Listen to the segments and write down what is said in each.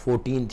14th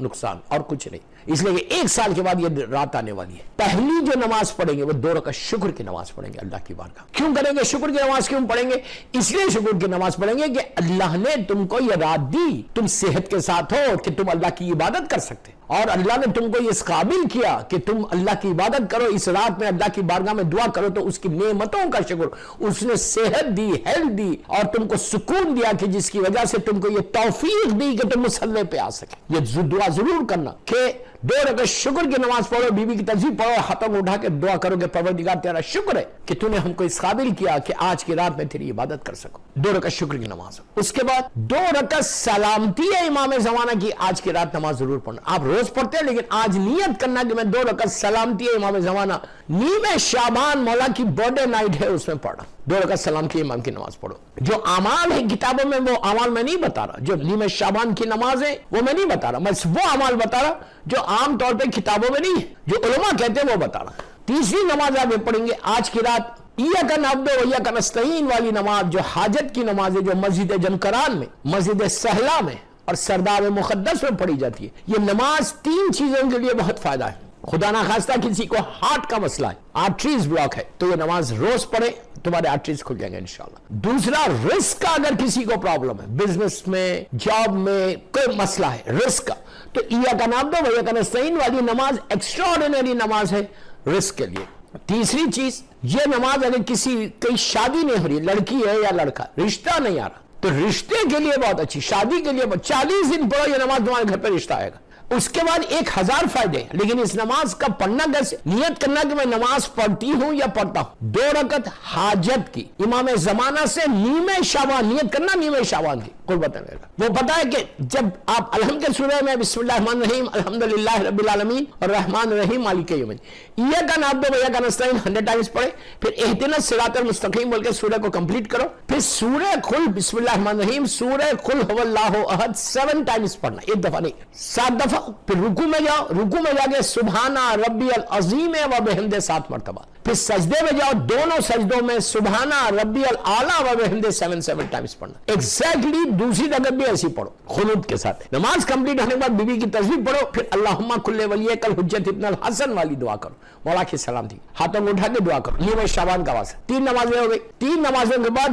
نقصان اور کچھ نہیں. اس لیے کہ 1 سال کے بعد یہ رات آنے والی ہے. پہلی جو نماز پڑھیں گے وہ 2 رکعت شکر کی نماز پڑھیں گے اللہ کی بارگاہ. کیوں کریں گے شکر کی نماز؟ کیوں پڑھیں گے؟ اس لیے شکر کی نماز پڑھیں گے کہ اللہ نے تم کو یہ رات دی, تم صحت کے ساتھ ہو کہ تم اللہ کی عبادت کر سکتے, اور اللہ نے تم کو اس قابل کیا کہ تم اللہ کی عبادت کرو, اس رات میں اللہ کی بارگاہ میں دعا کرو, تو اس کی نعمتوں کا شکر. اس نے صحت دی, ہیلتھ دی, اور تم کو سکون دیا کہ جس کی وجہ سے تم کو یہ توفیق دی کہ تم مصلی پہ آ سکے. یہ دعا ضرور کرنا کہ 2 رکعت شکر کی نماز پڑھو, بیوی کی تسبیح پڑھو, ہاتھوں کو اٹھا کے دعا کرو کہ پروردگار تیرا شکر ہے کہ تو نے ہم کو اس قابل کیا کہ آج کی رات میں تیری عبادت کر سکو. 2 رکعت شکر کی نماز. اس کے بعد 2 رکعت سلامتی ہے امام زمانہ کی, آج کی رات نماز ضرور پڑھنا. آپ روز پڑھتے ہیں لیکن آج نیت کرنا کہ میں 2 رکعت سلامتی ہے امام زمانہ, نیمہ شعبان مولا کی برتھڈے نائٹ ہے, اس میں پڑھنا. 2 رکعت سلام کی امام کی نماز پڑھو. جو اعمال ہے کتابوں میں وہ اعمال میں نہیں بتا رہا, جو نیمہ شعبان کی نماز ہے وہ میں نہیں بتا رہا, میں وہ اعمال بتا رہا جو عام طور پہ کتابوں میں نہیں ہے, جو علماء کہتے ہیں وہ بتا رہا. تیسری نماز آپ پڑھیں گے آج کی رات, ایاک نعبد و ایاک نستعین والی نماز, جو حاجت کی نماز ہے, جو مسجد جمکران میں, مسجد سہلا میں اور سرداب مقدس میں پڑھی جاتی ہے. یہ نماز 3 چیزوں کے لیے بہت فائدہ ہے. خدا نہ خواستہ کسی کو ہارٹ کا مسئلہ ہے, آرٹریز بلاک ہے, تو یہ نماز روز پڑھے, تمہارے آرٹریز کھل جائیں گے انشاءاللہ. دوسرا, رزق کا اگر کسی کو پرابلم ہے, بزنس میں, جاب میں کوئی مسئلہ ہے رزق کا, تو ایاک نعبد و ایاک نستعین والی نماز ایکسٹرا آرڈینری نماز ہے رزق کے لیے. تیسری چیز, یہ نماز اگر کئی شادی نہیں ہو رہی, لڑکی ہے یا لڑکا, رشتہ نہیں آ رہا, تو رشتے کے لیے بہت اچھی, شادی کے لیے 40 دن پڑھو یہ نماز, تمہارے گھر پہ رشتہ آئے گا. اس کے بعد 1000 فائدے ہیں. لیکن اس نماز کا پڑھنا کیسے؟ نیت کرنا کہ میں نماز پڑھتی ہوں یا پڑھتا ہوں. 2 رکعت حاجت کی امام زمانہ سے نیمہ شعبان, نیت کرنا نیمہ شعبان کی قربت ہے. وہ پتا ہے کہ جب آپ الحمد کے سورہ میں بسم اللہ الرحمن الرحیم الحمدللہ رب العالمین اور رحمان الرحیم مالک یوم الدین, ایاک نعبد و ایاک نستعین 100 ٹائمز پڑھے, پھر اہدنا الصراط المستقیم بول کے سورہ کو کمپلیٹ کرو, پھر سورہ قل بسم اللہ الرحمن الرحیم, سورہ قل هو اللہ احد 7 ٹائمز پڑھنا, 1 دفعہ نہیں 7 دفعہ. پھر رکوع میں جاؤ, رکوع میں جا کے سبحان ربی العظیم و بحمدہ 7 مرتبہ. پھر سجدے میں جاؤ, دونوں سجدوں میں سبحان ربی الاعلی و بحمدہ 7 ٹائمز پڑھنا. ایگزیکٹلی دوسری رکعت بھی ایسی پڑھو خنوت کے ساتھ. نماز کمپلیٹ ہونے کے بعد بیوی کی تسبیح پڑھو, پھر اللہم کل ولیک الحجۃ ابن الحسن والی دعا کرو, مولا کی سلامتی, ہاتھوں کو اٹھا کے دعا کرو. نیمہ شعبان کا واسطہ 3 نمازیں ہو گئی. 3 نمازوں کے بعد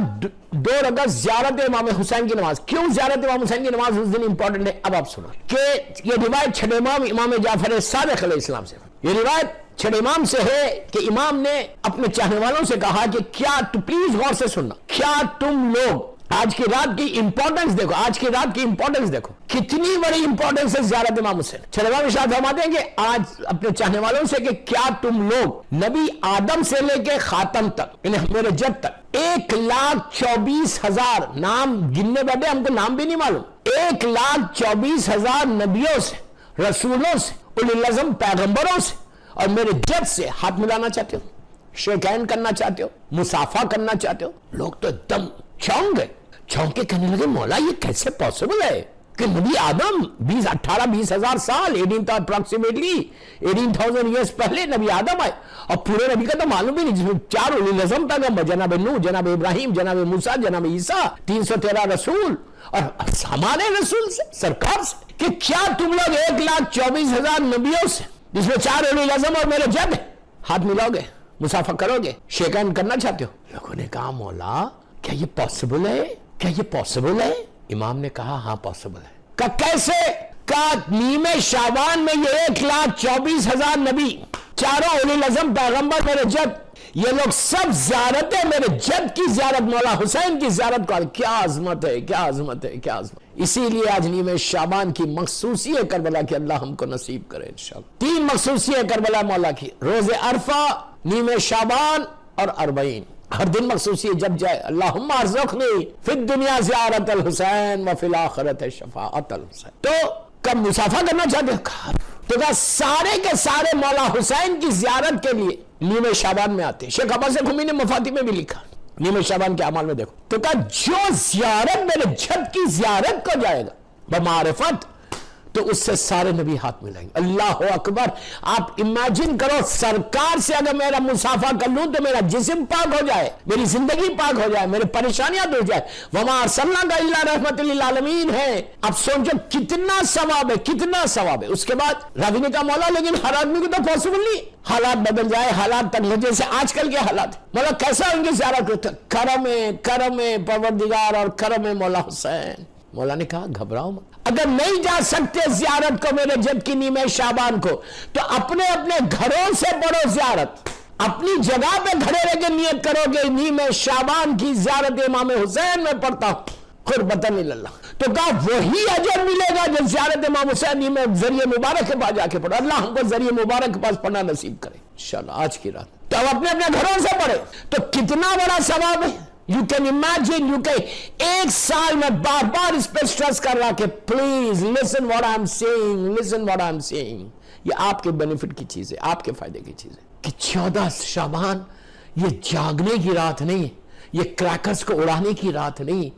2 رکعت زیارت امام حسین کی نماز. کیوں زیارت امام حسین کی نماز اس دن امپورٹنٹ ہے؟ اب آپ سنو کہ یہ روایت چھٹے امام جعفر صادق علیہ السلام سے, یہ روایت چھٹے امام سے ہے کہ امام نے اپنے چاہنے والوں سے کہا کہ کیا, تو پلیز غور سے سننا, کیا تم لوگ آج کی رات کی امپورٹنس دیکھو, آج کی رات کی امپورٹنس دیکھو, کتنی بڑی امپورٹنس ہے زیارت امام حسین. چھٹے امام ارشاد فرماتے ہیں کہ آج اپنے چاہنے والوں سے کہ کیا تم لوگ نبی آدم سے لے کے خاتم تک, یعنی میرے جد تک 1,24,000 نام گننے بیٹھے, ہم کو نام بھی نہیں معلوم, 1,24,000 نبیوں سے, رسولوں سے, اولی العزم پیغمبروں سے اور میرے جد سے ہاتھ ملانا چاہتے ہو, شیک ہینڈ کرنا چاہتے ہو, مصافحہ کرنا چاہتے ہو. لوگ تو ایک دم چونک گئے, چونک کے کہنے لگے مولا یہ کیسے پاسبل ہے کہ نبی آدم 18-20 ہزار سال, 18,000 ایئرس پہلے نبی آدم آئے, اور پورے نبی کا تو معلوم بھی نہیں, جس میں 4 اولی العزم پیغمبر, جناب نوح, جناب ابراہیم, جناب موسیٰ, جناب عیسیٰ, 313 رسول, اور ہمارے رسول سے, سرکار سے, کہ کیا تم لوگ 1,24,000 نبیوں سے, جس میں 4 اولی العزم اور میرے جد, ہاتھ ملاؤ گے, مصافحہ کرو گے, شیک ہینڈ کرنا چاہتے ہو؟ لوگوں نے کہا مولا کیا یہ پاسبل ہے, کیا یہ پاسبل ہے؟ امام نے کہا ہاں پاسبل ہے. کہ کیسے؟ کہ نیمہ شعبان میں یہ 1,24,000 نبی, 4 اولی العزم پیغمبر, میرے جد, یہ لوگ سب زیارت ہے میرے جد کی زیارت, مولا حسین کی زیارت کو. کیا عظمت ہے, کیا عظمت ہے, کیا عظمت. اسی لیے آج نیمہ شعبان کی مخصوصی ہے کربلا کی, اللہ ہم کو نصیب کرے انشاءاللہ. 3 مخصوصی ہے کربلا مولا کی, روز عرفہ, نیمہ شعبان اور 40. ہر دن مخصوصی ہے جب جائے اللہم ارزقنی فی الدنیا زیارت الحسین وفی الاخرت شفاعت الحسین. تو کب مصافحہ کرنا چاہتے ہیں؟ تو کہا سارے کے سارے مولا حسین کی زیارت کے لیے نیمہ شعبان میں آتے ہیں. شیخ عباس قمی نے مفاتی میں بھی لکھا, نیمہ شعبان کے اعمال میں دیکھو. تو کہا جو زیارت میرے جد کی زیارت کو جائے گا بمعرفت, تو اس سے سارے نبی ہاتھ ملائیں گے. اللہ اکبر. آپ امیجن کرو سرکار سے اگر میرا مصافحہ کر لوں تو میرا جسم پاک ہو جائے, میری زندگی پاک ہو جائے, میری پریشانیاں دور جائے. وما ارسلناک الا رحمت للعالمین ہے. اب سوچو کتنا ثواب ہے, کتنا ثواب ہے. اس کے بعد راوی نے کہا مولا لیکن ہر آدمی کو تو پاسبل نہیں, حالات بدل جائے, حالات تک جیسے آج کل کے حالات. مولا کیسا ان کی زیارت کرتا؟ کرم پروردگار اور کرم مولا حسین. مولا نے کہا گھبراؤ مت, اگر نہیں جا سکتے زیارت کو میرے جد کی نیمہ شعبان کو تو اپنے اپنے گھروں سے پڑھو زیارت. اپنی جگہ پہ کھڑے رہ کے نیت کرو گے نیمہ شعبان کی زیارت امام حسین میں پڑھتا ہوں قربتاً اللہ. تو کہا وہی اجر ملے گا جو زیارت امام حسین میں ذریعہ مبارک کے پاس جا کے پڑھو. اللہ ہم کو ذریعہ مبارک کے پاس پڑھنا نصیب کرے انشاءاللہ آج کی رات. تو اب اپنے اپنے گھروں سے پڑھے تو کتنا بڑا ثواب ہے. You can imagine, ایک سال میں بار بار اس پہ سٹریس کر رہا کہ please listen what I'm saying, listen what I'm saying. یہ آپ کے بینیفٹ کی چیز ہے, آپ کے فائدے کی چیز ہے کہ 14 شعبان یہ جاگنے کی رات نہیں, یہ کریکرز کو اڑانے کی رات نہیں,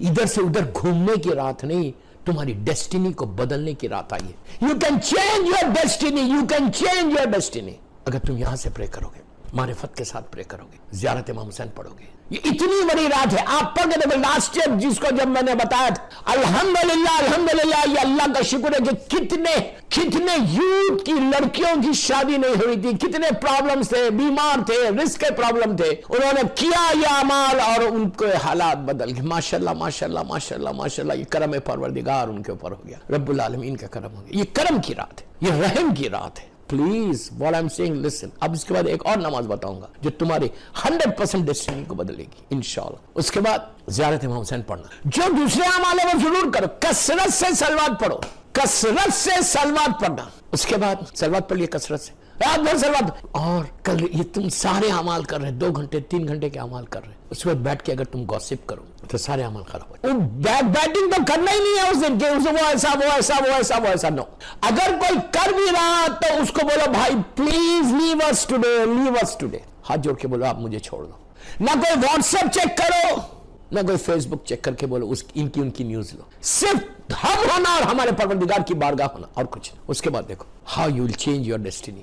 ادھر سے ادھر گھومنے کی رات نہیں, تمہاری ڈیسٹینی کو بدلنے کی رات آئی ہے. You can change your destiny, you can change your destiny. اگر تم یہاں سے پرے کرو گے, معرفت کے ساتھ پرے کرو گے, زیارت امام حسین پڑھو گے, یہ اتنی بڑی رات ہے. آپ پڑھ کے دیکھو لاسٹ ایئر جس کو جب میں نے بتایا تھا الحمدللہ یہ اللہ کا شکر ہے کہ کتنے یوتھ کی لڑکیوں کی شادی نہیں ہوئی تھی, کتنے پرابلمز تھے, بیمار تھے, رزق کے پرابلم تھے, انہوں نے کیا یہ اعمال اور ان کے حالات بدل گئے. ماشاءاللہ ماشاءاللہ ماشاءاللہ ماشاءاللہ. یہ کرم پروردگار ان کے اوپر ہو گیا, رب العالمین کا کرم ہو گیا. یہ کرم کی رات ہے, یہ رحم کی رات ہے. Please what I'm saying listen. اب اس کے بعد ایک اور نماز بتاؤں گا جو تمہاری 100% ڈیسٹینی کو بدلے گی انشاءاللہ. اس کے بعد زیارت امام حسین پڑھنا. جو دوسرے اعمال ہے وہ ضرور کرو, کثرت سے سلوات پڑھو, کثرت سے سلوات پڑھنا. اس کے بعد سلوات پڑھ لیے کثرت سے, رات بھر سلوات. اور کل یہ تم سارے اعمال کر رہے, 2 گھنٹے 3 گھنٹے کے اعمال کر رہے, اس کے بعد بیٹھ کے اگر تم گوسپ کرو تو سارے اعمال خراب ہو جائیں. بیٹنگ تو کرنا ہی نہیں ہے اس دن کہ وہ ایسا وہ ایسا وہ ایسا وہ ایسا. نو, اگر کوئی کر بھی رہا تو اس کو بولو بھائی please leave us today, leave us today. ہاتھ جوڑ کے بولو آپ مجھے چھوڑ دو. نہ کوئی واٹس ایپ چیک کرو, نہ کوئی فیس بک چیک کر کے بولو ان کی نیوز لو. صرف ہم ہونا اور ہمارے پروردگار کی بارگاہ ہونا اور کچھ. اس کے بعد دیکھو how you will change your destiny.